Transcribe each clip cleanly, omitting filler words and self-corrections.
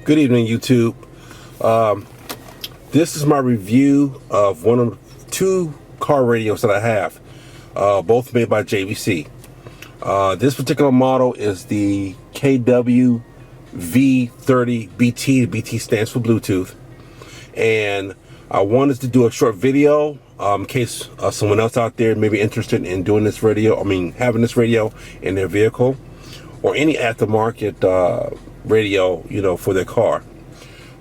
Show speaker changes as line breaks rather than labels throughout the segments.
Good evening, YouTube. This is my review of one of two car radios that I have, both made by JVC. This particular model is the KW V30BT. The BT stands for Bluetooth. And I wanted to do a short video in case someone else out there may be interested in doing this radio, having this radio in their vehicle, or any aftermarket radio, for their car.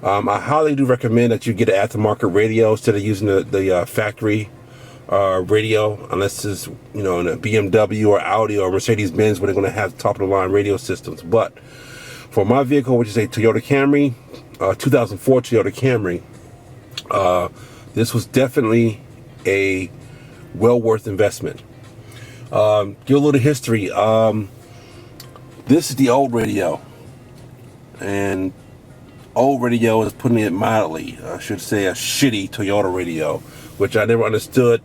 I highly do recommend that you get an aftermarket radio instead of using the factory radio, unless it's in a BMW or Audi or Mercedes-Benz, where they're going to have top of the line radio systems. But for my vehicle, which is a Toyota Camry, 2004 Toyota Camry, this was definitely a well worth investment. Give a little history. This is the old radio, and old radio is putting it mildly. I should say a shitty Toyota radio, which I never understood.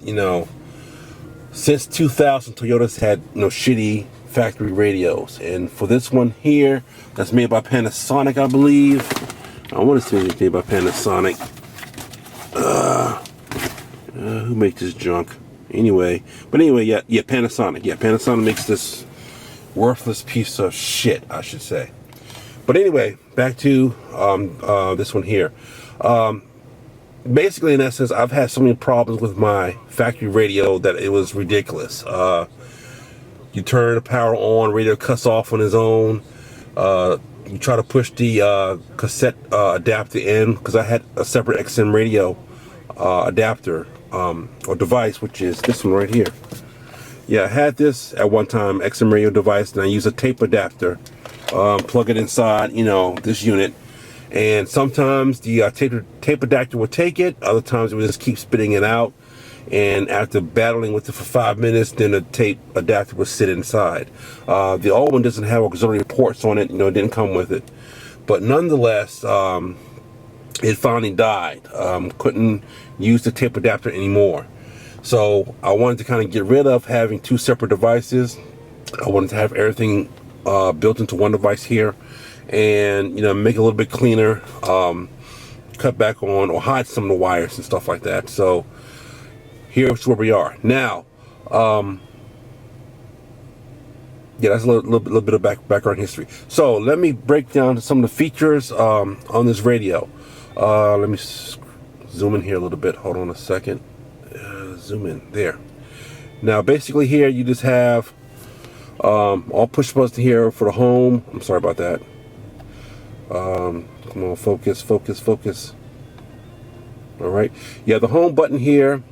Since 2000, Toyota's had shitty factory radios, and for this one here, that's made by Panasonic, I believe. I want to say it's made by Panasonic. Who makes this junk? Anyway, yeah, Panasonic. Yeah, Panasonic makes this worthless piece of shit, I should say. But anyway, back to this one here. Basically, in essence, I've had so many problems with my factory radio that it was ridiculous. You turn the power on, radio cuts off on its own. You try to push the cassette adapter in, because I had a separate XM radio adapter or device, which is this one right here. Yeah, I had this at one time, XM radio device, and I use a tape adapter, plug it inside, this unit, and sometimes the tape adapter would take it, other times it would just keep spitting it out, and after battling with it for 5 minutes, then the tape adapter would sit inside. The old one doesn't have auxiliary ports on it, it didn't come with it, but nonetheless, it finally died. Couldn't use the tape adapter anymore. So I wanted to kind of get rid of having two separate devices. I wanted to have everything built into one device here, and make it a little bit cleaner, cut back on or hide some of the wires and stuff like that. So here's where we are now. Yeah, that's a little bit of background history. So let me break down some of the features on this radio. Let me zoom in here a little bit. Hold on a second. Zoom in there. Now basically here you just have all push buttons here for the home. I'm sorry about that. Come on, focus. All right. Yeah, the home button here,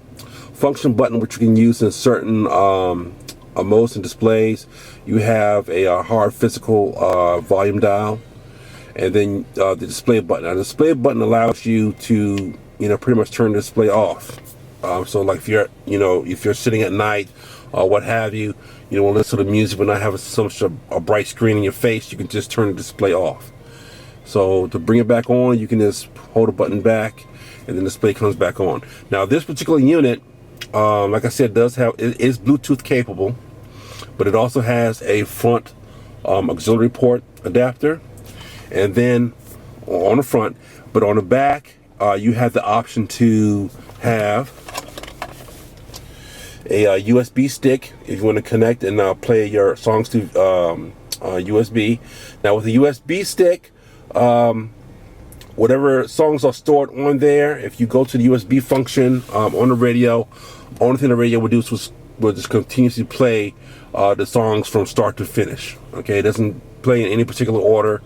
function button, which you can use in certain modes and displays. You have a hard physical volume dial, and then the display button. Now, the display button allows you to pretty much turn the display off. So like if you're sitting at night or what have you, want to listen to music but not have such a bright screen in your face, you can just turn the display off. So to bring it back on, you can just hold the button back and the display comes back on. Now this particular unit, like I said, it is Bluetooth capable, but it also has a front auxiliary port adapter, and then on the front, but on the back, you have the option to have a USB stick if you want to connect and play your songs to USB. Now with the USB stick, whatever songs are stored on there, if you go to the USB function on the radio, only thing the radio will do is will just continuously play the songs from start to finish. Okay, it doesn't play in any particular order.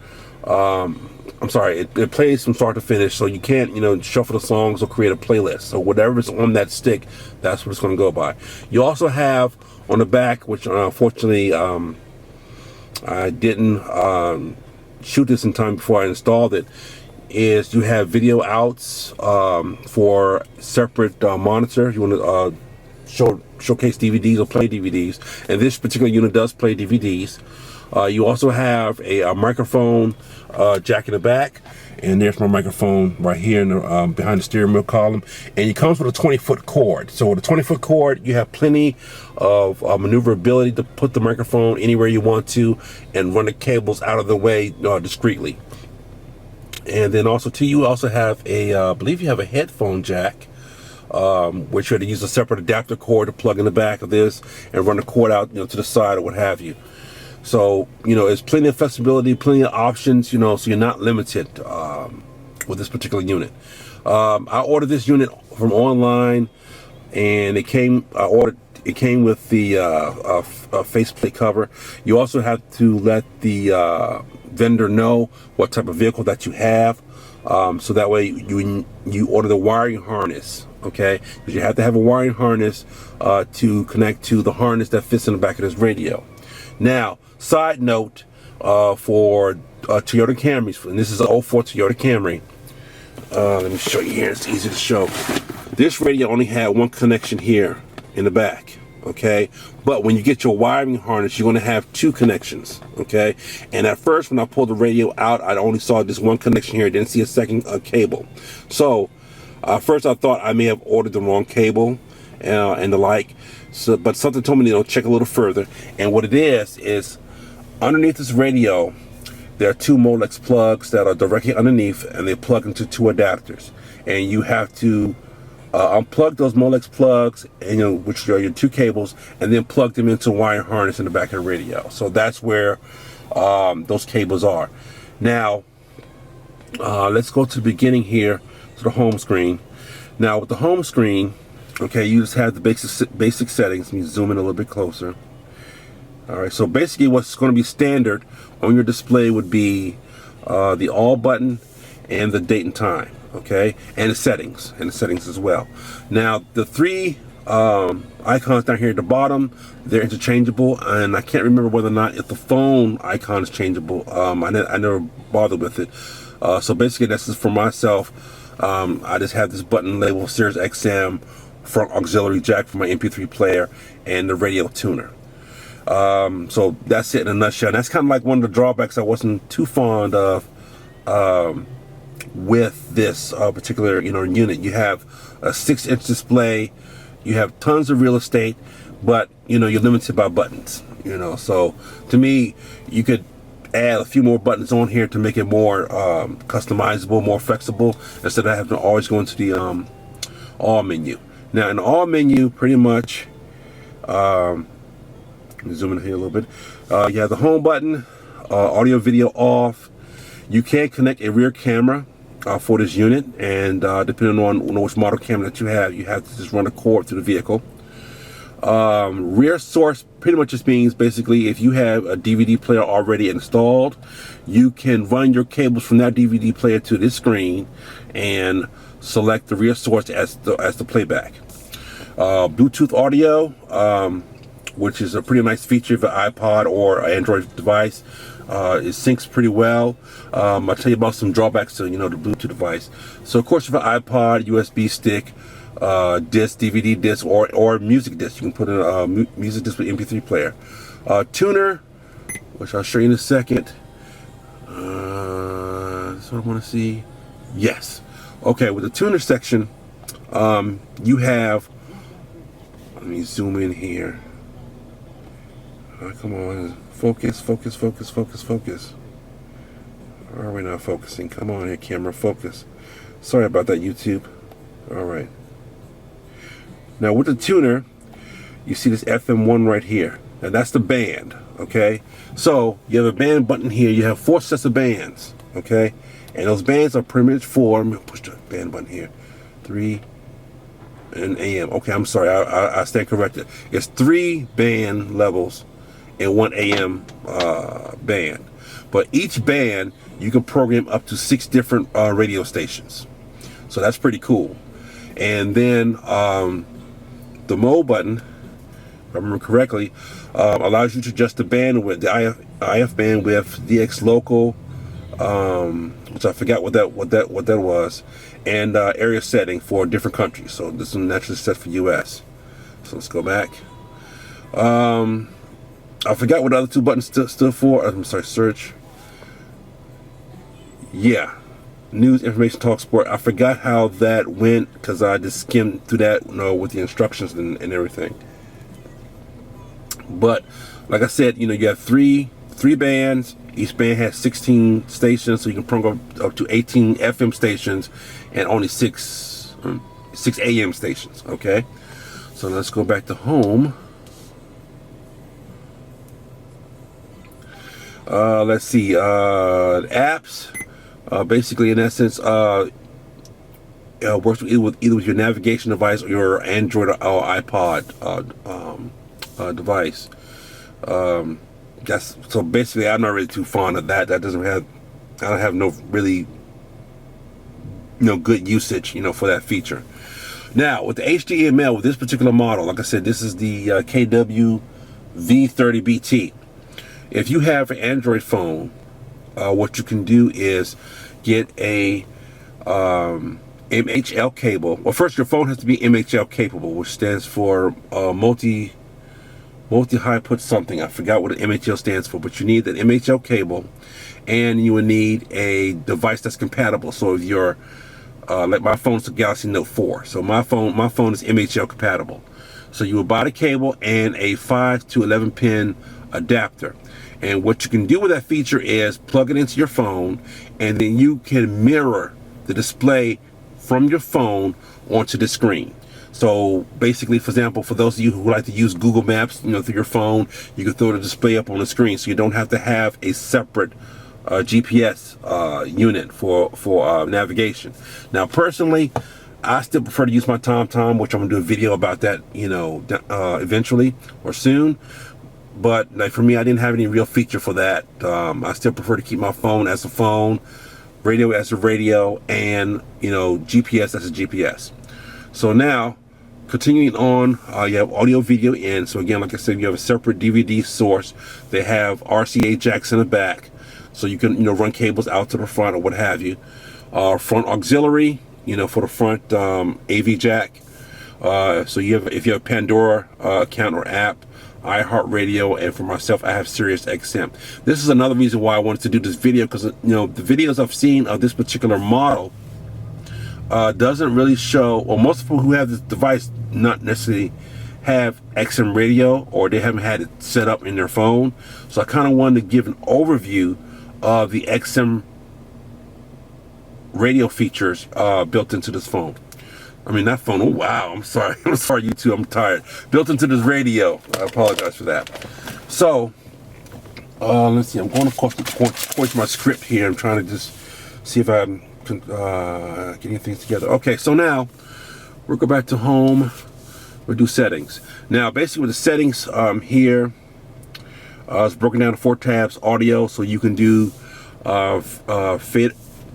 I'm sorry, it plays from start to finish, so you can't, shuffle the songs or create a playlist. So whatever's on that stick, that's what it's going to go by. You also have on the back, which unfortunately I didn't shoot this in time before I installed it, is you have video outs for separate monitor. You want to showcase DVDs or play DVDs, and this particular unit does play DVDs. You also have a microphone jack in the back, and there's my microphone right here in the, behind the steering wheel column, and it comes with a 20-foot cord. So with a 20-foot cord, you have plenty of maneuverability to put the microphone anywhere you want to and run the cables out of the way discreetly. And then also too, you also have a, I believe you have a headphone jack, which you had to use a separate adapter cord to plug in the back of this and run the cord out, to the side or what have you. So, there's plenty of flexibility, plenty of options, so you're not limited with this particular unit. I ordered this unit from online, and it came with the faceplate cover. You also have to let the vendor know what type of vehicle that you have, so that way you order the wiring harness, okay? Because you have to have a wiring harness to connect to the harness that fits in the back of this radio. Now, side note, for Toyota Camrys, and this is an 04 Toyota Camry. Let me show you here, it's easy to show. This radio only had one connection here in the back, okay? But when you get your wiring harness, you're gonna have two connections, okay? And at first, when I pulled the radio out, I only saw this one connection here, didn't see a second cable. So, first I thought I may have ordered the wrong cable and the like. So, but something told me to check a little further. And what it is underneath this radio, there are two Molex plugs that are directly underneath, and they plug into two adapters. And you have to unplug those Molex plugs, and which are your two cables, and then plug them into a wire harness in the back of the radio. So that's where those cables are. Now, let's go to the beginning here, to the home screen. Now, with the home screen, okay, you just have the basic settings. Let me zoom in a little bit closer. All right, so basically what's going to be standard on your display would be the all button and the date and time, okay, and the settings as well. Now, the three icons down here at the bottom, they're interchangeable, and I can't remember whether or not if the phone icon is changeable. I never bothered with it. So basically, that's just for myself. I just have this button labeled Sirius XM front auxiliary jack for my MP3 player and the radio tuner. So that's it in a nutshell. And that's kind of like one of the drawbacks I wasn't too fond of with this particular unit. You have a 6-inch display, you have tons of real estate, but you're limited by buttons. So to me, you could add a few more buttons on here to make it more customizable, more flexible, instead of having to always go into the all menu. Now in the all menu, pretty much, let me zoom in here a little bit. You have the home button, audio video off. You can connect a rear camera for this unit, and depending on which model camera that you have to just run a cord through the vehicle. Rear source pretty much just means basically if you have a DVD player already installed, you can run your cables from that DVD player to this screen and select the rear source as the playback. Bluetooth audio, which is a pretty nice feature of an iPod or an Android device. It syncs pretty well. I'll tell you about some drawbacks to the Bluetooth device. So of course, with an iPod, USB stick, disc, DVD disc, or music disc, you can put in a music disc with MP3 player. Tuner, which I'll show you in a second. That's what I want to see. Yes. Okay, with the tuner section, you have. Let me zoom in here. Come on, focus. Why are we not focusing? Come on here, camera, focus. Sorry about that, YouTube. All right. Now with the tuner, you see this FM1 right here. Now that's the band, okay? So you have a band button here. You have 4 sets of bands, okay? And those bands are pretty much for, let me push the band button here. 3 and AM. Okay, I'm sorry, I stand corrected. It's 3 band levels and 1 AM band. But each band, you can program up to 6 different radio stations. So that's pretty cool. And then the mode button, if I remember correctly, allows you to adjust the bandwidth, the IF bandwidth, DX local, which I forgot what that was, and area setting for different countries. So this is naturally set for US. So let's go back. I forgot what the other 2 buttons stood for. I'm sorry, search. Yeah, news, information, talk, sport. I forgot how that went because I just skimmed through that, with the instructions and everything. But like I said, you have three bands. Each band has 16 stations, so you can program up to 18 FM stations and only six AM stations. Okay, so let's go back to home. Let's see, apps. Basically, in essence, works either with your navigation device or your Android or iPod device. So basically, I'm not really too fond of that. I don't have no really good usage, for that feature. Now with the HDML, with this particular model, like I said, this is the KW V30BT. If you have an Android phone, what you can do is get a MHL cable. Well, first, your phone has to be MHL capable, which stands for multi high put something. I forgot what an MHL stands for, but you need that MHL cable, and you will need a device that's compatible. So if you're like my phone's a Galaxy Note 4, so my phone is MHL compatible. So you will buy the cable and a 5 to 11 pin adapter. And what you can do with that feature is plug it into your phone, and then you can mirror the display from your phone onto the screen. So basically, for example, for those of you who like to use Google Maps, through your phone, you can throw the display up on the screen, so you don't have to have a separate GPS unit for navigation. Now, personally, I still prefer to use my TomTom, which I'm gonna do a video about that, eventually or soon. But like for me, I didn't have any real feature for that. I still prefer to keep my phone as a phone, radio as a radio, and GPS as a GPS. So now, continuing on, you have audio video in. So again, like I said, you have a separate DVD source. They have RCA jacks in the back, so you can run cables out to the front or what have you. Front auxiliary, for the front AV jack. So if you have a Pandora account or app, iHeartRadio, and for myself, I have Sirius XM. This is another reason why I wanted to do this video, because the videos I've seen of this particular model doesn't really show, or most people who have this device not necessarily have XM radio, or they haven't had it set up in their phone. So I kind of wanted to give an overview of the XM radio features built into this phone. I mean, that phone, oh wow, I'm sorry, YouTube, I'm tired. Built into this radio, I apologize for that. So, let's see, I'm going to course my script here. I'm trying to just see if I'm getting things together. Okay, so now, we'll go back to home, we'll do settings. Now, basically with the settings here, it's broken down to 4 tabs. Audio, so you can do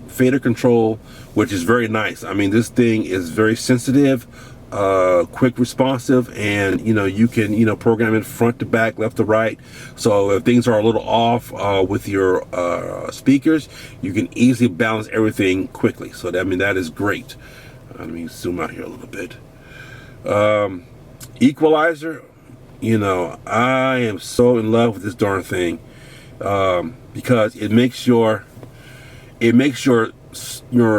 fader control, which is very nice. I mean, this thing is very sensitive, quick responsive, and you can program it front to back, left to right. So if things are a little off with your speakers, you can easily balance everything quickly. So that is great. Let me zoom out here a little bit. Equalizer, I am so in love with this darn thing, because it makes your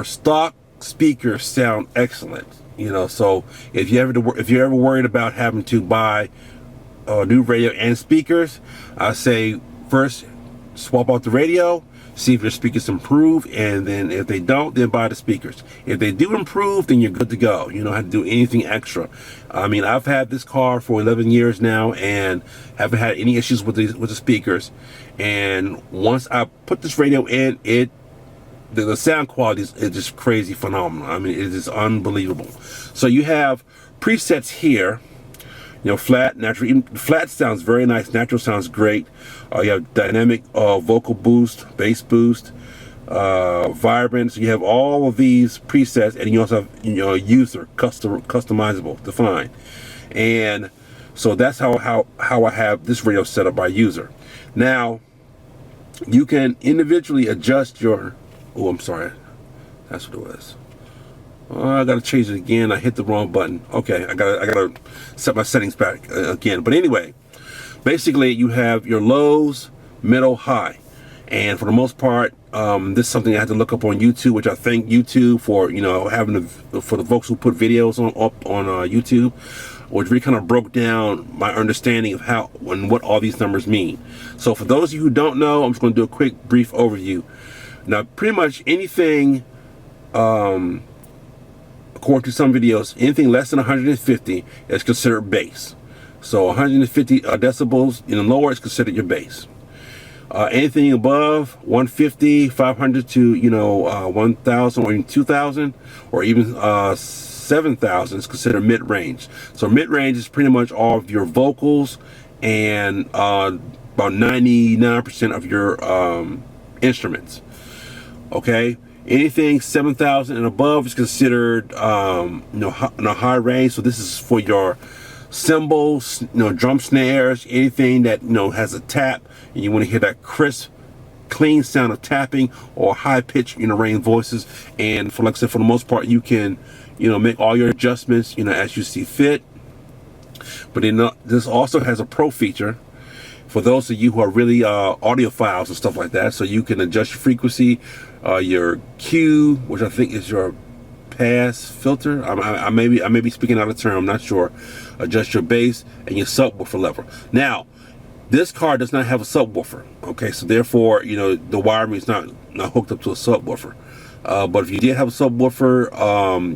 stock speakers sound excellent. So if you're ever worried about having to buy a new radio and speakers, I say first swap out the radio, see if your speakers improve, and then if they don't, then buy the speakers. If they do improve, then you're good to go. You don't have to do anything extra. I mean, I've had this car for 11 years now and haven't had any issues with the speakers. And once I put this radio in, the sound quality is just crazy phenomenal. I mean, it is unbelievable. So you have presets here, flat, natural. Even flat sounds very nice, natural sounds great. You have dynamic vocal boost, bass boost, vibrant. So you have all of these presets, and you also have user customizable, define. And so that's how I have this radio set up by user. Now you can individually adjust your, oh, I'm sorry, that's what it was. I gotta change it again. I hit the wrong button. Okay, I gotta set my settings back again. But anyway, basically you have your lows, middle, high, and for the most part, this is something I had to look up on YouTube, which I thank YouTube for, having for the folks who put videos up on YouTube. which really kind of broke down my understanding of how and what all these numbers mean. So for those of you who don't know, I'm just going to do a quick brief overview. Now, pretty much anything, according to some videos, anything less than 150 is considered bass. So 150 decibels and lower is considered your bass. Anything above 150, 500 to 1,000 or even 2,000 or even 7,000 is considered mid-range. So mid-range is pretty much all of your vocals and about 99% of your instruments. Okay, anything 7,000 and above is considered in a high range. So this is for your cymbals, drum snares, anything that has a tap, and you want to hear that crisp, clean sound of tapping or high pitch range voices. And for, like I said, for the most part, you can make all your adjustments as you see fit. But then this also has a pro feature for those of you who are really audiophiles and stuff like that. So you can adjust your frequency, your Q, which I think is your pass filter. I may be speaking out of turn, I'm not sure. Adjust your bass and your subwoofer level. Now, this car does not have a subwoofer. Okay, so therefore, the wiring is not hooked up to a subwoofer. But if you did have a subwoofer,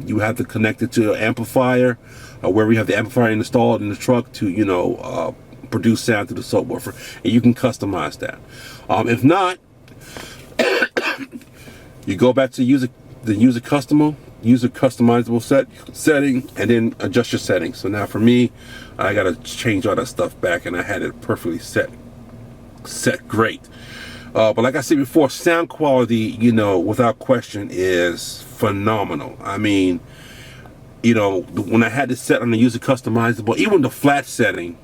you have to connect it to an amplifier, wherever you have the amplifier installed in the truck to produce sound through the subwoofer, and you can customize that. If not, you go back to the user customizable setting, and then adjust your settings. So now for me, I gotta change all that stuff back, and I had it perfectly set great. But like I said before, sound quality, without question, is phenomenal. I mean, when I had this set on the user customizable, even the flat setting,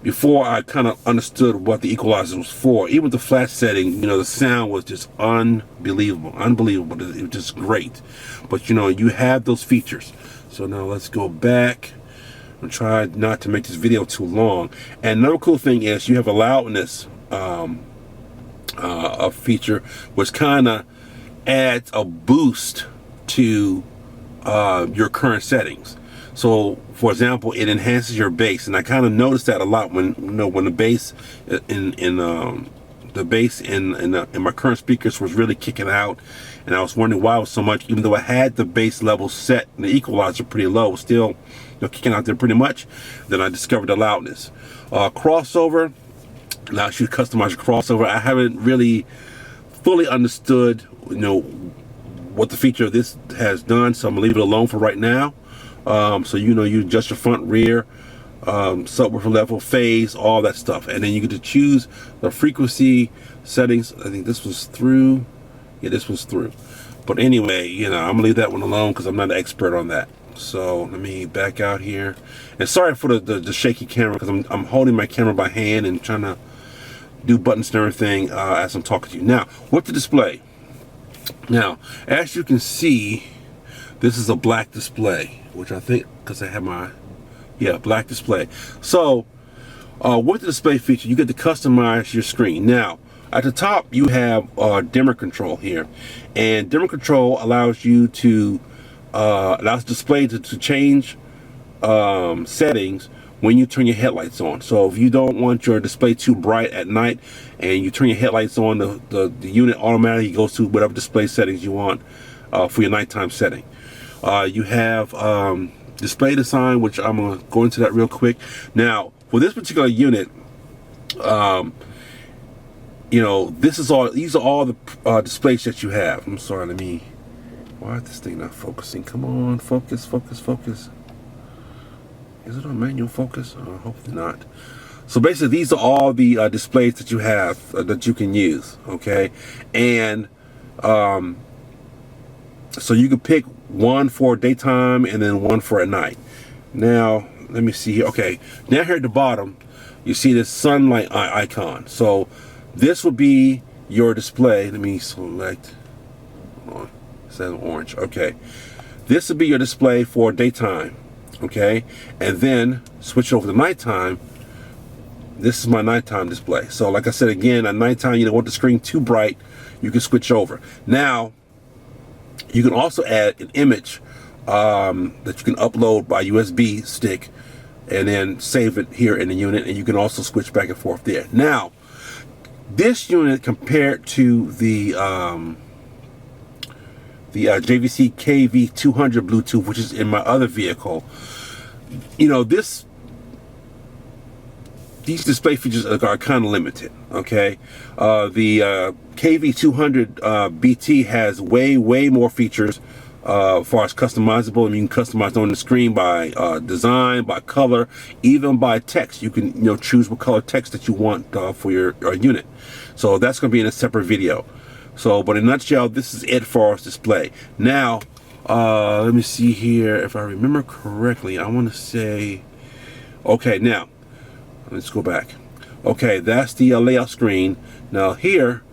before I kind of understood what the equalizer was for, even the flat setting, the sound was just unbelievable. It was just great. But you have those features. So now let's go back and try not to make this video too long. And another cool thing is you have a loudness a feature, which kind of adds a boost to your current settings. So, for example, it enhances your bass, and I kind of noticed that a lot when when the bass in my current speakers was really kicking out, and I was wondering why it was so much. Even though I had the bass level set and the equalizer pretty low, still kicking out there pretty much. Then I discovered the loudness. Crossover allows you to customize your crossover. I haven't really fully understood what the feature of this has done, so I'm gonna leave it alone for right now. So you adjust your front, rear, subwoofer level, phase, all that stuff, and then you get to choose the frequency settings. I think this was through. Yeah, this was through. But anyway, I'm gonna leave that one alone because I'm not an expert on that. So let me back out here. And sorry for the shaky camera, because I'm holding my camera by hand and trying to do buttons and everything as I'm talking to you. Now, with the display. Now, as you can see, this is a black display, which I think, because I have my, black display. So, with the display feature, you get to customize your screen. Now, at the top, you have dimmer control here. And dimmer control allows you to, allows the display to change settings when you turn your headlights on. So if you don't want your display too bright at night and you turn your headlights on, the unit automatically goes to whatever display settings you want for your nighttime setting. You have display design, which I'm gonna go into that real quick. Now, for this particular unit, these are all the displays that you have. I'm sorry, why is this thing not focusing? Come on, focus. Is it on manual focus? Hopefully not. So basically, these are all the displays that you have that you can use. Okay, and so you can pick one for daytime and then one for at night. Now, let me see here. Okay, now here at the bottom, you see this sunlight icon. So this would be your display. Let me select. Hold on. It says orange. Okay, this would be your display for daytime. Okay, and then switch over to nighttime. This is my nighttime display. So like I said, again, at nighttime, you don't want the screen too bright, you can switch over. Now, you can also add an image that you can upload by USB stick and then save it here in the unit, and you can also switch back and forth there. Now, this unit compared to the JVC KV200 Bluetooth, which is in my other vehicle, you know, these display features are kind of limited. Okay, the KV200 BT has way more features as far as customizable. I mean, you can customize on the screen by design, by color, even by text. You can, you know, choose what color text that you want for your unit. So that's going to be in a separate video. So, but in a nutshell, this is it for our display. Now, let me see here. If I remember correctly, I want to say, okay, now, let's go back. Okay, that's the layout screen. Now here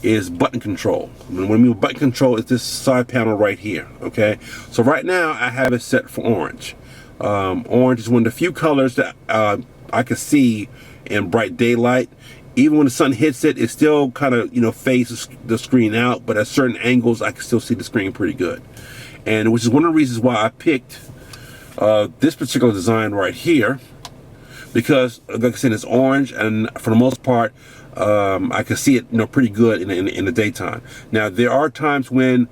is button control. And what I mean by button control is this side panel right here. Okay, so right now I have it set for orange. Orange is one of the few colors that I can see in bright daylight. Even when the sun hits it, it still kind of, you know, fades the screen out, but at certain angles I can still see the screen pretty good. And which is one of the reasons why I picked this particular design right here, because like I said, it's orange, and for the most part I can see it, you know, pretty good in the daytime. Now there are times when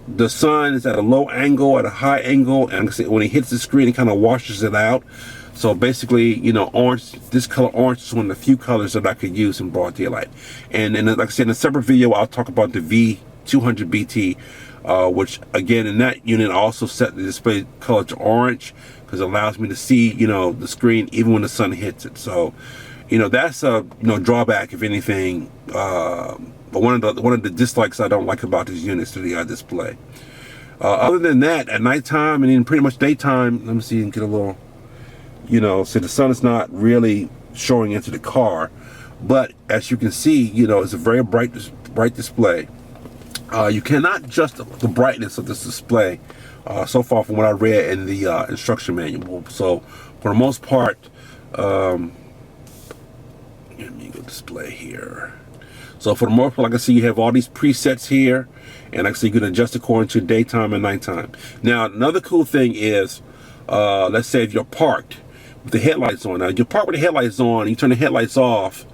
the sun is at a low angle, at a high angle, and when it hits the screen, it kind of washes it out. So basically, you know, orange, this color orange is one of the few colors that I could use in broad daylight. And like I said, in a separate video, I'll talk about the V200 BT, which again, in that unit, I also set the display color to orange because it allows me to see, you know, the screen even when the sun hits it. So, you know, that's a, you know, drawback, if anything. But one of the dislikes I don't like about these units to the display. Other than that, at nighttime and in pretty much daytime, let me see and get a little, you know, so the sun is not really showing into the car, but as you can see, you know, it's a very bright display. You cannot adjust the brightness of this display so far from what I read in the instruction manual. So for the most part, let me go display here. So for the most part, like I see, you have all these presets here, and like I see, you can adjust according to daytime and nighttime. Now another cool thing is, let's say if you're parked with the headlights on. Now you park with the headlights on, you turn the headlights off.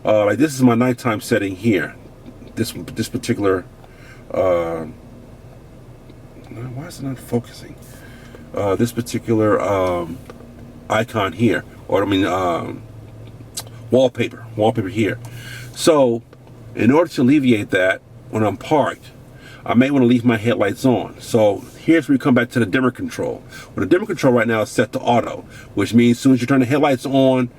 Like this is my nighttime setting here. This particular why is it not focusing? This particular icon here, or I mean wallpaper here. So in order to alleviate that, when I'm parked, I may want to leave my headlights on. So here's where we come back to the dimmer control. Well, the dimmer control right now is set to auto, which means as soon as you turn the headlights on,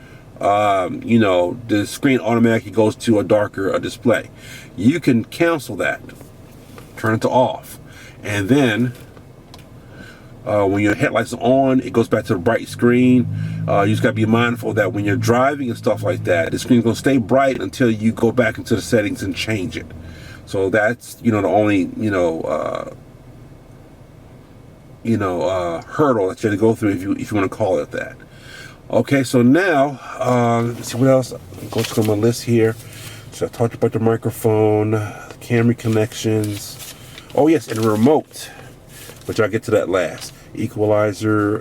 you know, the screen automatically goes to a darker display. You can cancel that, turn it to off, and then when your headlights are on, it goes back to the bright screen. You just gotta be mindful that when you're driving and stuff like that, the screen's gonna stay bright until you go back into the settings and change it. So that's, you know, the only, you know, hurdle that you have to go through, if you want to call it that. Okay, so now let's see what else. Go to my list here. So I talked about the microphone, the camera connections. Oh yes, and the remote, which I'll get to that last. Equalizer,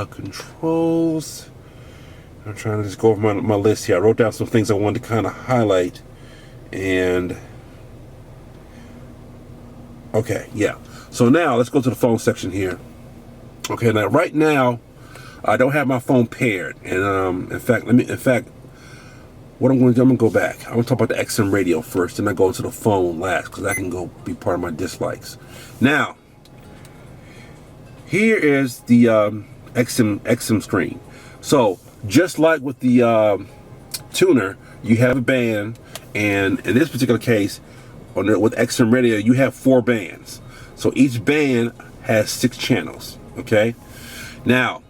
controls. I'm trying to just go over my list here. I wrote down some things I wanted to kind of highlight, and okay, yeah. So now let's go to the phone section here. Okay, now right now I don't have my phone paired, and in fact, what I'm going to do, I'm going to go back. I'm going to talk about the XM radio first, and I go to the phone last, because that can go be part of my dislikes. Now, here is the XM screen. So just like with the tuner, you have a band, and in this particular case, with XM radio, you have 4 bands. So each band has 6 channels. Okay. Now,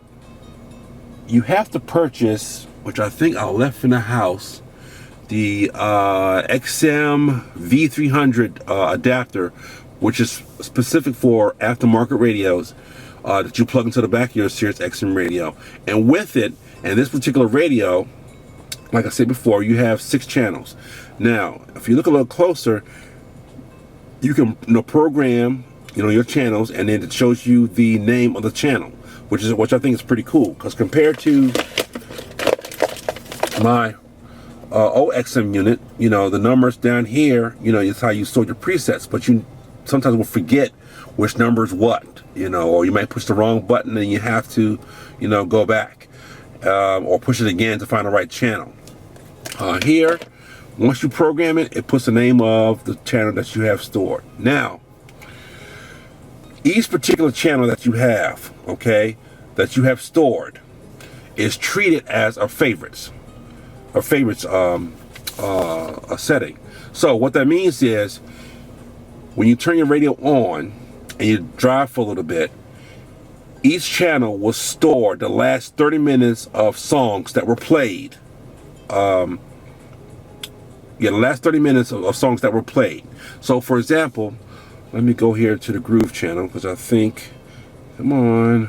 you have to purchase, which I think I left in the house, the XM V300 adapter, which is specific for aftermarket radios that you plug into the back of your Sirius XM radio. And with it, and this particular radio, like I said before, you have 6 channels. Now, if you look a little closer, you can program your channels, and then it shows you the name of the channel, which I think is pretty cool, because compared to my OXM unit, the numbers down here, it's how you store your presets, but you sometimes will forget which number is what, or you might push the wrong button and you have to, go back or push it again to find the right channel. Here, once you program it, it puts the name of the channel that you have stored. Now, each particular channel that you have, that you have stored, is treated as a favorites a setting. So what that means is, when you turn your radio on and you drive for a little bit, each channel will store the last 30 minutes of songs that were played. The last 30 minutes of songs that were played. So for example, let me go here to the Groove channel, because I think, I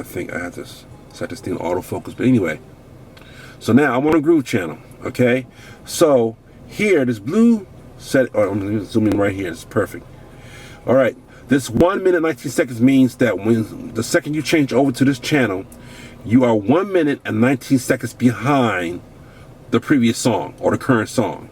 think I have to set this thing to autofocus, but anyway. So now I'm on a Groove channel, okay? So here, this blue set, I'm gonna zoom in right here, it's perfect. All right, this 1 minute 19 seconds means that when the second you change over to this channel, you are 1 minute and 19 seconds behind the previous song or the current song.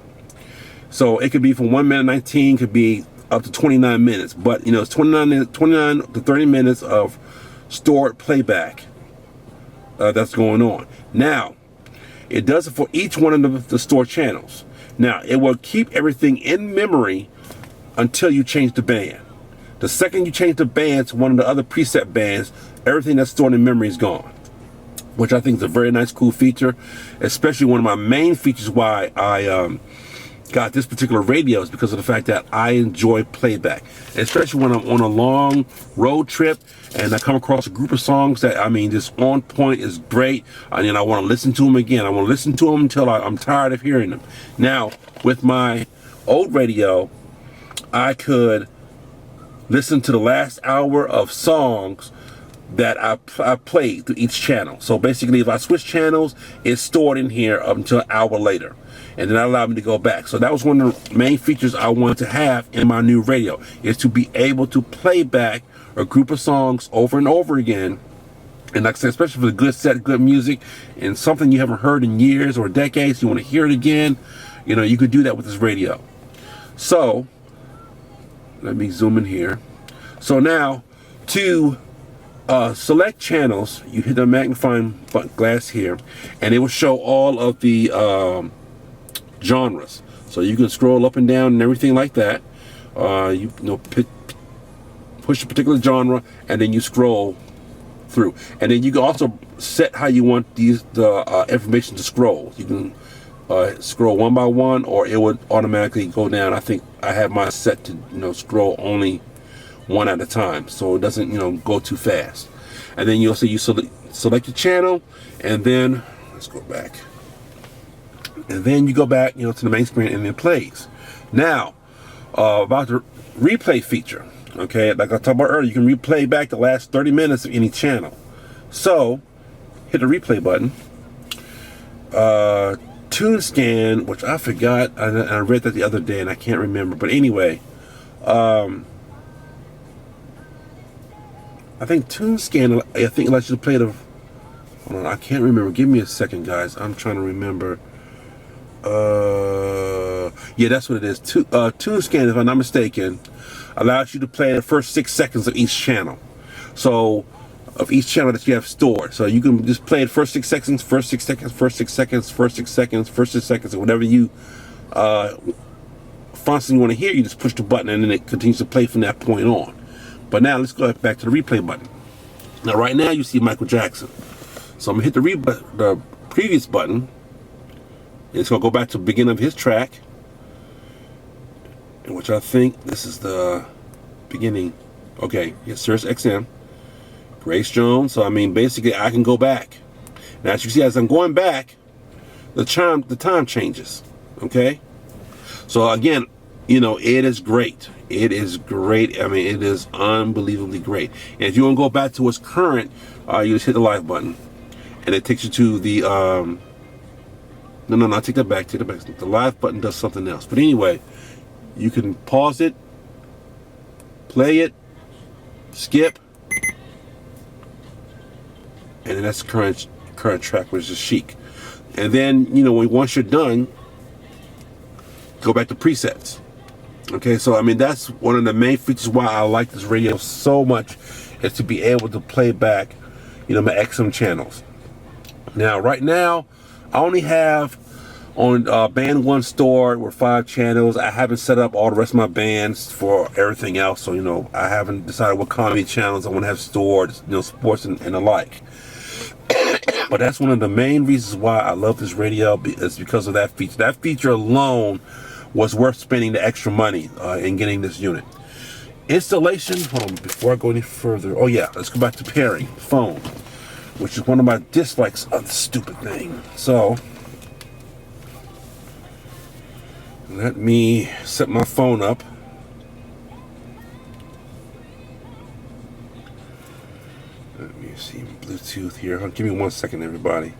So it could be from 1 minute 19, could be up to 29 minutes, but it's 29 to 30 minutes of stored playback that's going on. Now, it does it for each one of the stored channels. Now, it will keep everything in memory until you change the band. The second you change the band to one of the other preset bands, everything that's stored in memory is gone, which I think is a very nice, cool feature. Especially one of my main features why I got this particular radio is because of the fact that I enjoy playback, especially when I'm on a long road trip and I come across a group of songs that, just on point, is great, and then I want to listen to them again. I want to listen to them until I'm tired of hearing them. Now, with my old radio, I could listen to the last hour of songs that I played through each channel. So basically, if I switch channels, it's stored in here up until an hour later, and then that allowed me to go back. So that was one of the main features I wanted to have in my new radio, is to be able to play back a group of songs over and over again. And like I said, especially for the good set, good music, and something you haven't heard in years or decades, you want to hear it again, you could do that with this radio. So let me zoom in here. So now, to select channels, you hit the magnifying glass here, and it will show all of the genres. So you can scroll up and down and everything like that. Push a particular genre, and then you scroll through. And then you can also set how you want the information to scroll. You can scroll one by one, or it would automatically go down. I think I have mine set to scroll only one at a time, so it doesn't go too fast. And then you select your channel, and then let's go back, and then you go back to the main screen, and it plays. Now about the replay feature, like I talked about earlier, you can replay back the last 30 minutes of any channel. So hit the replay button. Tune scan, which I forgot, I read that the other day and I can't remember, but anyway, I think Tune Scan, I think it lets you play the, hold on, I can't remember, give me a second, guys, I'm trying to remember. Yeah, that's what it is. Tune Scan, if I'm not mistaken, allows you to play the first 6 seconds of each channel. So, of each channel that you have stored. So you can just play the first 6 seconds, first 6 seconds, first 6 seconds, first 6 seconds, first 6 seconds, or whatever you constantly want to hear, you just push the button and then it continues to play from that point on. But now let's go back to the replay button. Now right now you see Michael Jackson. So I'm gonna hit the previous button. It's gonna go back to the beginning of his track, in which I think this is the beginning. Okay, yes, Sirius XM, Grace Jones. So I mean, basically, I can go back. Now, as you see, as I'm going back, the time changes. Okay, so again, it is great. It is great. I mean, it is unbelievably great. And if you want to go back to what's current, you just hit the live button, and it takes you to the no, take that back. Take it back. The live button does something else. But anyway, you can pause it, play it, skip, and then that's the current track, which is Chic. And then, you know, once you're done, go back to presets. Okay, so I mean, that's one of the main features why I like this radio so much, is to be able to play back, you know, my XM channels. Now, right now, I only have on band 1 stored with 5 channels. I haven't set up all the rest of my bands for everything else, so, you know, I haven't decided what comedy channels I want to have stored, you know, sports and the like. But that's one of the main reasons why I love this radio, is because of that feature. That feature alone was worth spending the extra money in getting this unit. Installation, hold on, before I go any further, oh yeah, let's go back to pairing, phone, which is one of my dislikes of the stupid thing. So, let me set my phone up. Let me see, Bluetooth here. Give me 1 second, everybody.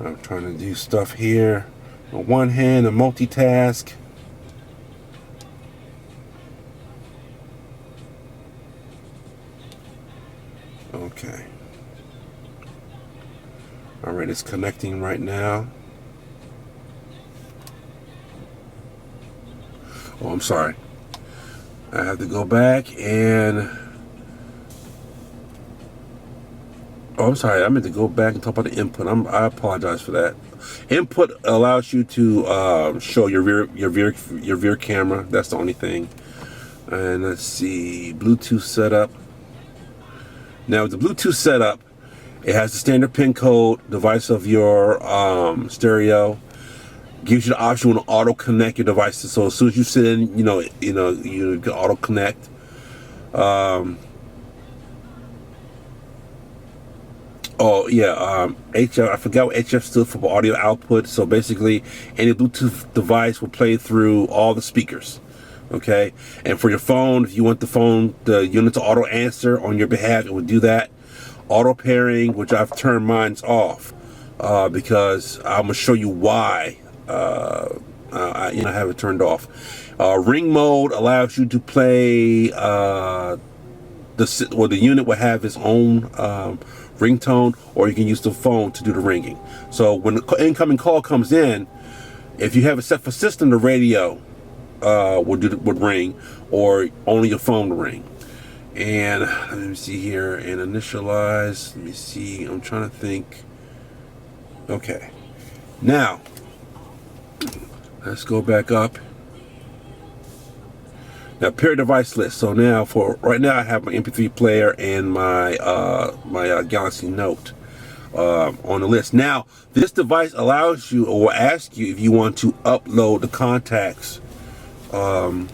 I'm trying to do stuff here. On one hand, a multitask. Okay. All right, it's connecting right now. Oh, I'm sorry. I have to go back and... Oh, I'm sorry. I meant to go back and talk about the input. I apologize for that. Input allows you to show your rear camera. That's the only thing. And let's see, Bluetooth setup. Now with the Bluetooth setup, it has the standard pin code device of your stereo. Gives you the option to auto connect your devices. So as soon as you sit in, you can auto connect. Oh yeah, HF, I forgot what HF stood for audio output. So basically, any Bluetooth device will play through all the speakers. Okay, and for your phone, if you want the unit to auto answer on your behalf, it would do that. Auto pairing, which I've turned mine off because I'm gonna show you why. I have it turned off. Ring mode allows you to play the unit will have its own ringtone, or you can use the phone to do the ringing. So when the incoming call comes in, if you have it set for system, the radio would ring, or only your phone would ring. And let me see here, and initialize. Let me see. I'm trying to think. Okay, now let's go back up. Now, pair device list. So now, for right now, I have my MP3 player and my Galaxy Note on the list. Now, this device allows you, or will ask you, if you want to upload the contacts from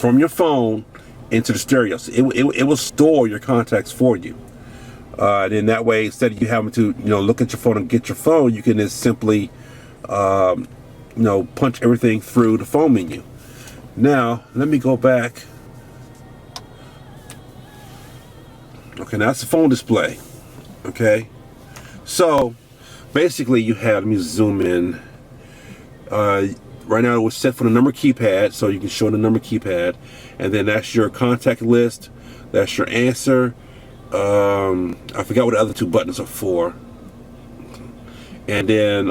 your phone into the stereo. So it will store your contacts for you. Then that way, instead of you having to look at your phone and get your phone, you can just simply punch everything through the phone menu. Now, let me go back. Okay, now that's the phone display. Okay, so basically you have, let me zoom in. Right now it was set for the number keypad, so you can show the number keypad. And then that's your contact list. That's your answer. I forgot what the other 2 buttons are for. And then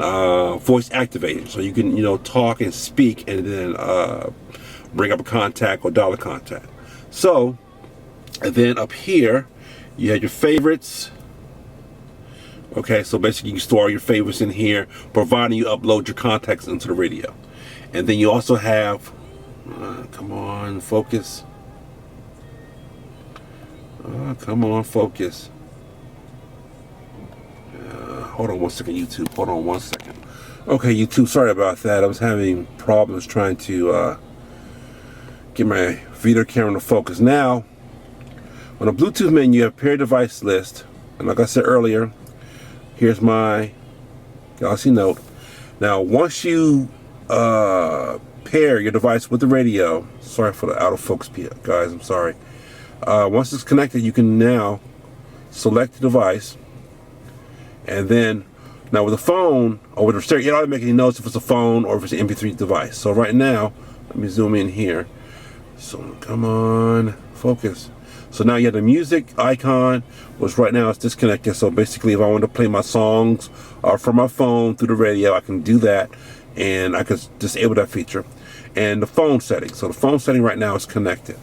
voice activated, so you can talk and speak, and then bring up a contact or dial a contact. So, and then up here you have your favorites. Okay, so basically you can store your favorites in here, providing you upload your contacts into the radio. And then you also have come on, focus. Come on, focus. Hold on 1 second, YouTube. Hold on 1 second. Okay, YouTube, sorry about that. I was having problems trying to get my video camera to focus. Now, on the Bluetooth menu, you have pair device list. And like I said earlier, here's my Galaxy Note. Now, once you pair your device with the radio, sorry for the out of focus, guys, I'm sorry. Once it's connected, you can now select the device. And then, now with the phone, or with the stereo, it automatically knows if it's a phone or if it's an MP3 device. So right now, let me zoom in here. So come on, focus. So now you have the music icon, which right now is disconnected. So basically, if I want to play my songs from my phone through the radio, I can do that, and I could disable that feature. And the phone setting. So the phone setting right now is connected.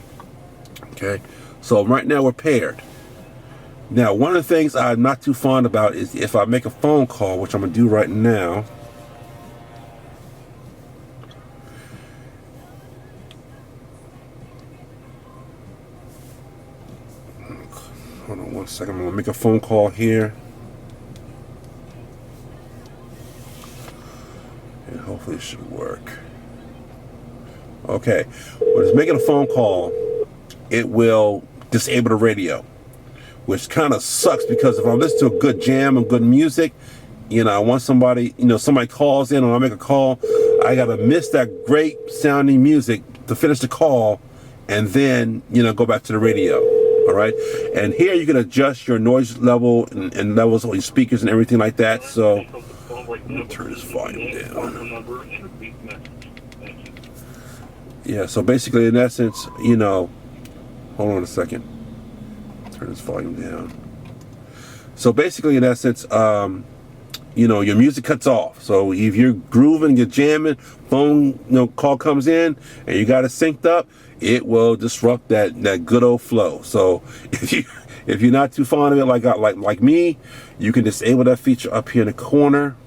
Okay. So right now we're paired. Now, one of the things I'm not too fond about is if I make a phone call, which I'm gonna do right now. Hold on one second. I'm gonna make a phone call here, and hopefully it should work. Okay, when it's making a phone call, it will disable the radio, which kind of sucks because if I listen to a good jam and good music, I want somebody, somebody calls in or I make a call, I gotta miss that great sounding music to finish the call, and then go back to the radio. All right, and here you can adjust your noise level and levels on your speakers and everything like that. So let me turn this volume down. Yeah, so basically in essence, hold on a second. Turn this volume down. So basically in essence, your music cuts off. So if you're grooving, you're jamming, phone call comes in and you got it synced up, it will disrupt that good old flow. So if you're not too fond of it like me, you can disable that feature up here in the corner.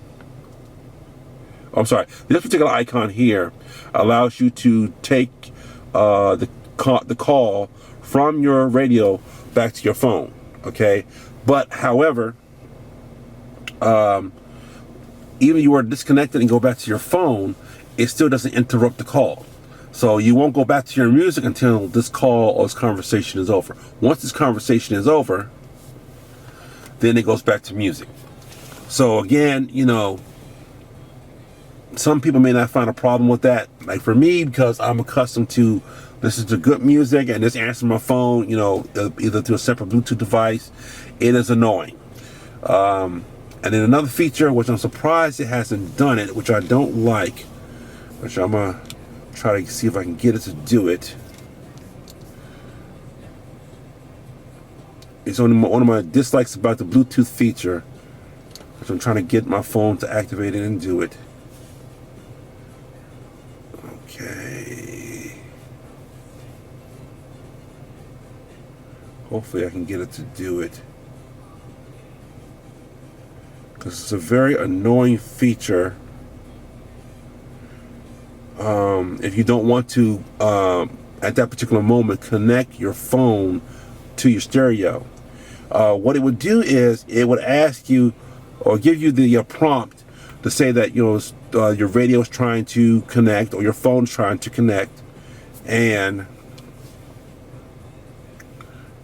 I'm sorry. This particular icon here allows you to take the call from your radio back to your phone. Okay, but however, even if you are disconnected and go back to your phone, it still doesn't interrupt the call. So you won't go back to your music until this call or this conversation is over. Once this conversation is over, then it goes back to music. So again, some people may not find a problem with that. Like for me, because I'm accustomed to listen to good music and just answer my phone, either through a separate Bluetooth device, it is annoying. And then another feature, which I'm surprised it hasn't done it, which I don't like, which I'm gonna try to see if I can get it to do it. It's one of my dislikes about the Bluetooth feature, which I'm trying to get my phone to activate it and do it. Okay. Hopefully I can get it to do it, because it's a very annoying feature. If you don't want to, at that particular moment, connect your phone to your stereo, what it would do is it would ask you or give you the prompt to say that your radio is trying to connect or your phone is trying to connect, and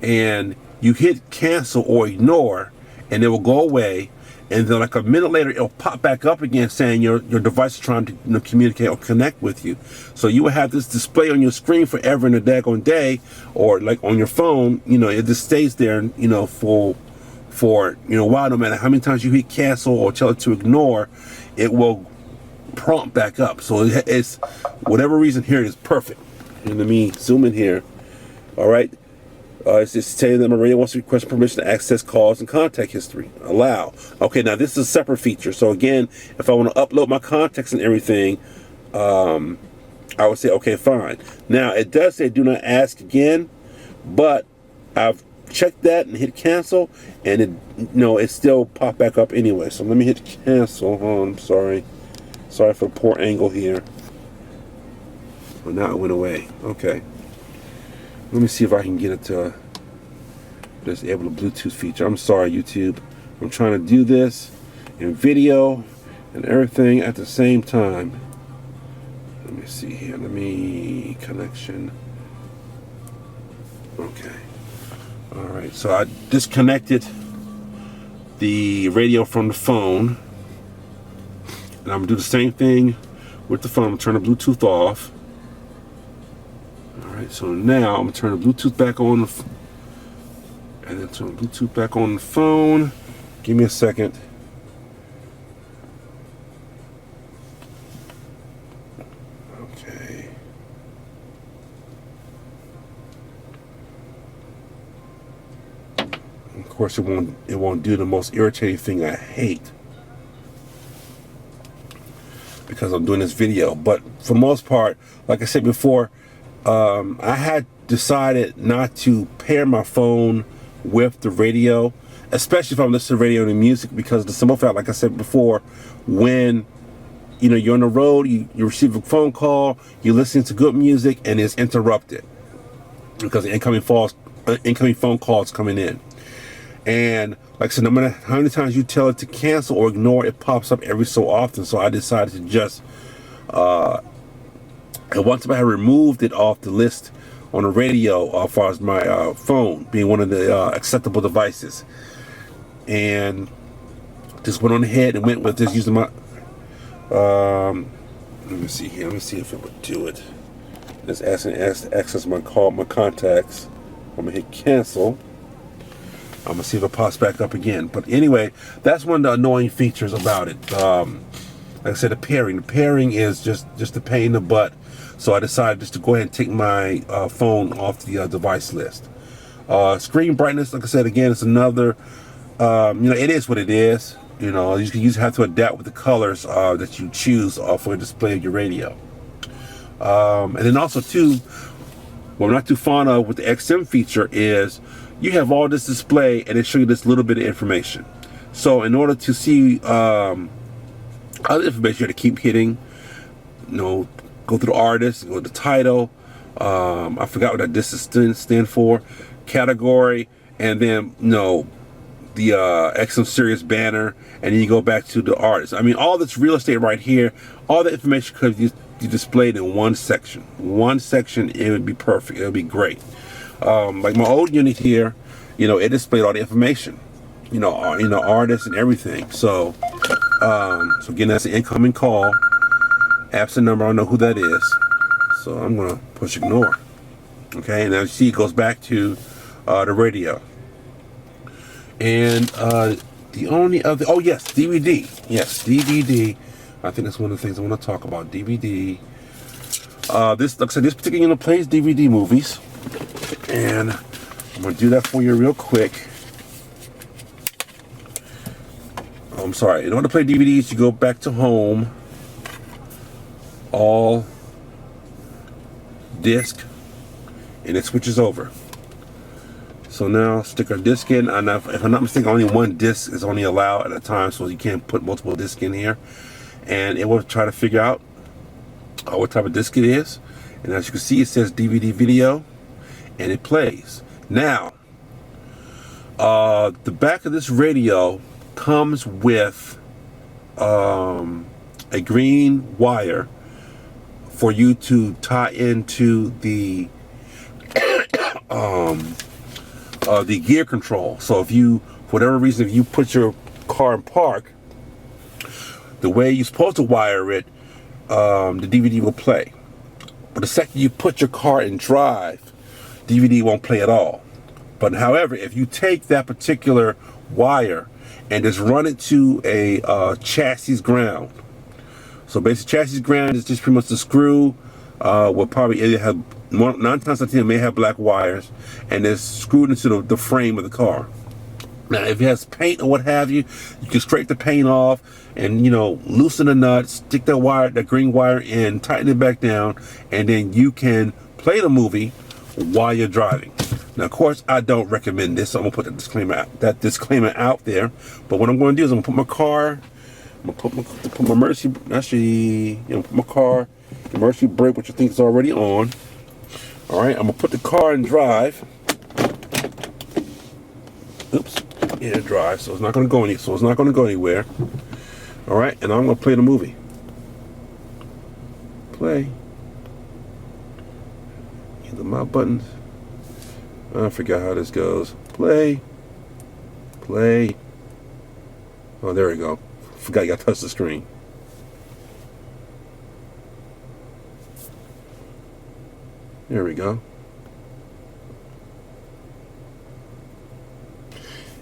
you hit cancel or ignore, and it will go away. And then like a minute later, it'll pop back up again saying your device is trying to communicate or connect with you. So you will have this display on your screen forever and a daggone day, or like on your phone, it just stays there, for a while. No matter how many times you hit cancel or tell it to ignore, it will prompt back up. So it's, whatever reason here, it is perfect. And let me zoom in here. All right. It's just saying that my radio wants to request permission to access calls and contact history. Allow. Okay, now this is a separate feature. So again, if I want to upload my contacts and everything, I would say, okay, fine. Now, it does say do not ask again, but I've checked that and hit cancel, and it still popped back up anyway. So let me hit cancel. Oh, I'm sorry. Sorry for the poor angle here. Well, now it went away. Okay. Let me see if I can get it to disable the Bluetooth feature. I'm sorry, YouTube. I'm trying to do this in video and everything at the same time. Let me see here. Connection. Okay. All right. So I disconnected the radio from the phone. And I'm going to do the same thing with the phone. I'm going to turn the Bluetooth off. Alright, so now I'm going to turn the Bluetooth back on, and then turn the Bluetooth back on the phone. Give me a second. Okay. course, it won't do the most irritating thing I hate, because I'm doing this video. But for the most part, like I said before, I had decided not to pair my phone with the radio, especially if I'm listening to radio and music, because the simple fact, like I said before, when you're on the road, you receive a phone call, you're listening to good music, and it's interrupted because the incoming phone calls coming in. And like I said, no matter how many times you tell it to cancel or ignore, it pops up every so often. So I decided to just, and once I had removed it off the list on the radio, as far as my phone being one of the acceptable devices, and just went on ahead and went with just using my, let me see here, let me see if it would do it. Just asking to access my contacts. I'm gonna hit cancel. I'm gonna see if it pops back up again. But anyway, that's one of the annoying features about it. Like I said, the pairing. The pairing is just a pain in the butt. So I decided just to go ahead and take my phone off the device list. Screen brightness, like I said, again, it's another. It is what it is. You just have to adapt with the colors that you choose for the display of your radio. And then also too, what I'm not too fond of with the XM feature is you have all this display and it shows you this little bit of information. So in order to see other information, you have to keep hitting, go through the artist, go to the title. I forgot what that this stand for, category, and then the XM Sirius banner, and then you go back to the artist. I mean, all this real estate right here, all the information could be displayed in one section. One section, it would be perfect. It would be great. Like my old unit here, it displayed all the information, artists and everything. So, again, that's an incoming call. Absent number, I don't know who that is. So I'm gonna push ignore. Okay, now you see it goes back to the radio. And the only other, oh yes, DVD. Yes, DVD. I think that's one of the things I want to talk about. DVD. This, like I said, this particular unit plays DVD movies, and I'm gonna do that for you real quick. I'm sorry. In order to play DVDs, you go back to home, all disc, and it switches over. So now stick our disc in. And if I'm not mistaken, only one disc is only allowed at a time, so you can't put multiple discs in here. And it will try to figure out what type of disc it is. And as you can see, it says DVD video, and it plays. Now, the back of this radio comes with a green wire for you to tie into the gear control. So if you, for whatever reason, if you put your car in park, the way you're supposed to wire it, the DVD will play. But the second you put your car in drive, DVD won't play at all. But however, if you take that particular wire and just run it to a chassis ground, so basically chassis ground is just pretty much the screw, will probably either have, 9 times out of 10 it may have black wires, and it's screwed into the frame of the car. Now, if it has paint or what have you, you can scrape the paint off and, loosen the nut, stick that wire, that green wire in, tighten it back down, and then you can play the movie while you're driving. Now, of course, I don't recommend this, so I'm gonna put that disclaimer out there. But what I'm going to do is I'm gonna put my car, put my emergency, put my car, emergency brake, which I think is already on. All right, I'm gonna put the car in drive. Oops, yeah, drive. So it's not gonna go anywhere. All right, and I'm gonna play the movie. Play. Hit the mount buttons. I forgot how this goes. Play. Play. Oh, there we go. Forgot you gotta touch the screen. There we go.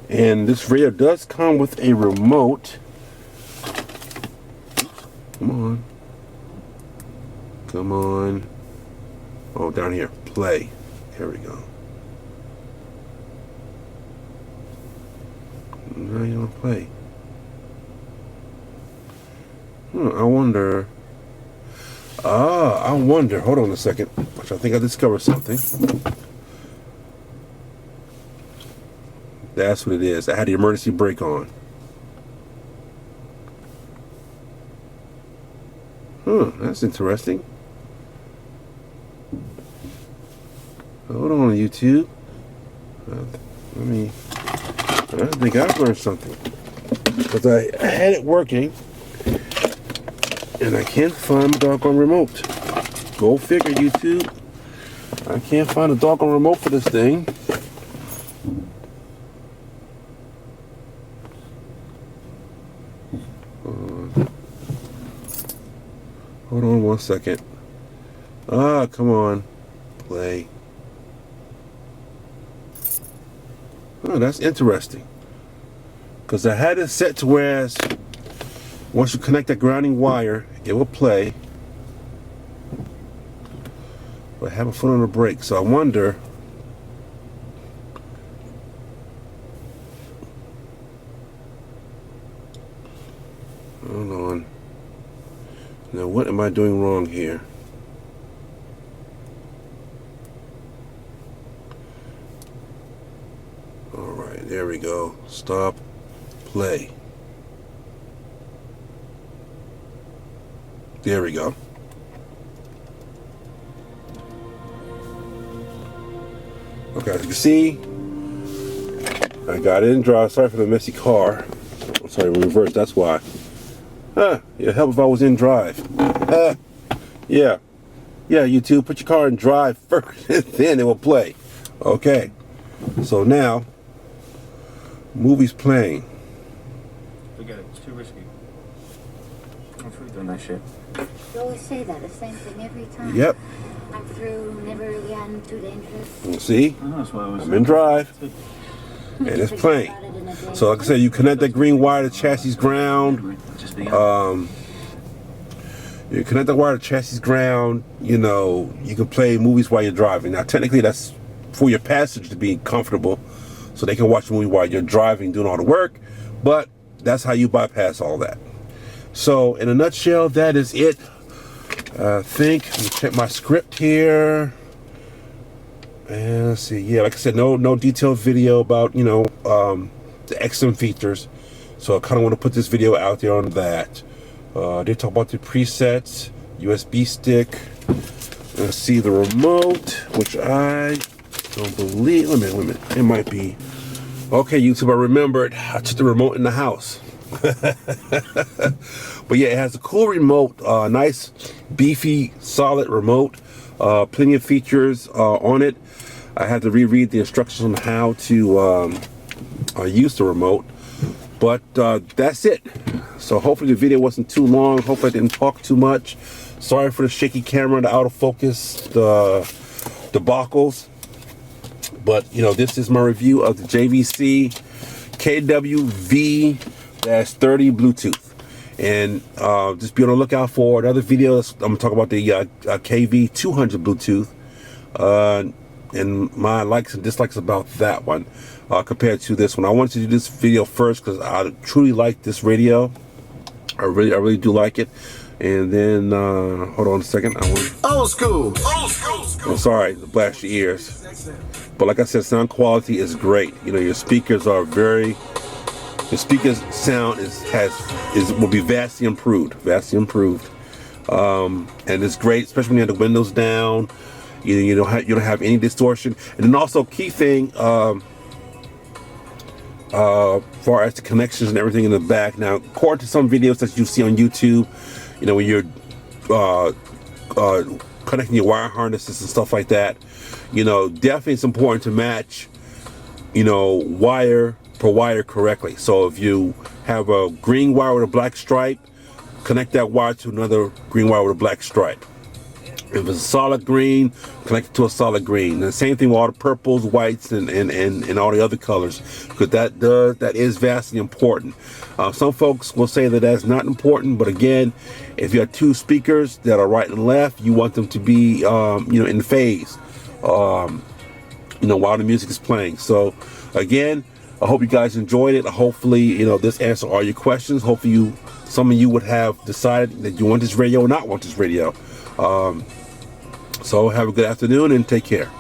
And this radio does come with a remote. Come on. Come on. Oh, down here. Play. There we go. Now you don't play. I wonder. I wonder. Hold on a second. I think I discovered something. That's what it is. I had the emergency brake on. That's interesting. Hold on, YouTube. I think I've learned something. Because I had it working, and I can't find the doggone remote. Go figure, YouTube. I can't find a doggone remote for this thing. Hold on 1 second. Come on. Play. Oh, that's interesting. Because I had it set to where once you connect that grounding wire, it will play. But I have a foot on the brake, so I wonder. Hold on. Now, what am I doing wrong here? All right, there we go. Stop, play. There we go. Okay, as you can see, I got it in drive. Sorry for the messy car. I'm sorry, reverse, that's why. It'd help if I was in drive. Yeah, YouTube, put your car in drive first, and then it will play. Okay, so now, movie's playing.
Forget it, it's too risky. I'm through doing that shit.
You always say that, the same thing every time.
Yep.
I'm through, never again, too dangerous.
See,
That's what I was.
I'm in drive, and it's playing. So like I said, you connect that green wire to chassis ground. You connect the wire to chassis ground, you know, you can play movies while you're driving. Now, technically, that's for your passengers to be comfortable, so they can watch the movie while you're driving, doing all the work, but that's how you bypass all that. So, in a nutshell, that is it. I think, let me check my script here. And let's see, yeah, like I said, no detailed video about, you know, the XM features. So I kind of want to put this video out there on that. I did talk about the presets, USB stick. Let's see the remote, which I don't believe. Wait a minute. It might be. Okay, YouTube, I remembered. I took the remote in the house. But yeah, it has a cool remote, nice, beefy, solid remote. Plenty of features on it. I had to reread the instructions on how to use the remote. But that's it. So hopefully the video wasn't too long. Hopefully I didn't talk too much. Sorry for the shaky camera, the out of focus, the debacles. But you know, this is my review of the JVC KW-V-30 Bluetooth. And just be on the lookout for another video. I'm gonna talk about the KV-200 Bluetooth. And my likes and dislikes about that one compared to this one. I wanted to do this video first because I truly like this radio. I really do like it. And then hold on a second.
Old school.
I'm sorry to blast your ears, but like I said, sound quality is great. You know, your speakers are the speakers sound will be vastly improved. And it's great, especially when you have the windows down. You don't have any distortion. And then also, key thing, far as the connections and everything in the back. Now, according to some videos that you see on YouTube, you know, when you're connecting your wire harnesses and stuff like that, you know, definitely it's important to match, you know, wire per wire correctly. So if you have a green wire with a black stripe, connect that wire to another green wire with a black stripe. If it's a solid green, connect it to a solid green. And the same thing with all the purples, whites, and all the other colors, because that is vastly important. Some folks will say that that's not important, but again, if you have two speakers that are right and left, you want them to be you know, in phase, you know, while the music is playing. So again, I hope you guys enjoyed it. Hopefully, this answered all your questions. Hopefully some of you would have decided that you want this radio or not want this radio. So have a good afternoon and take care.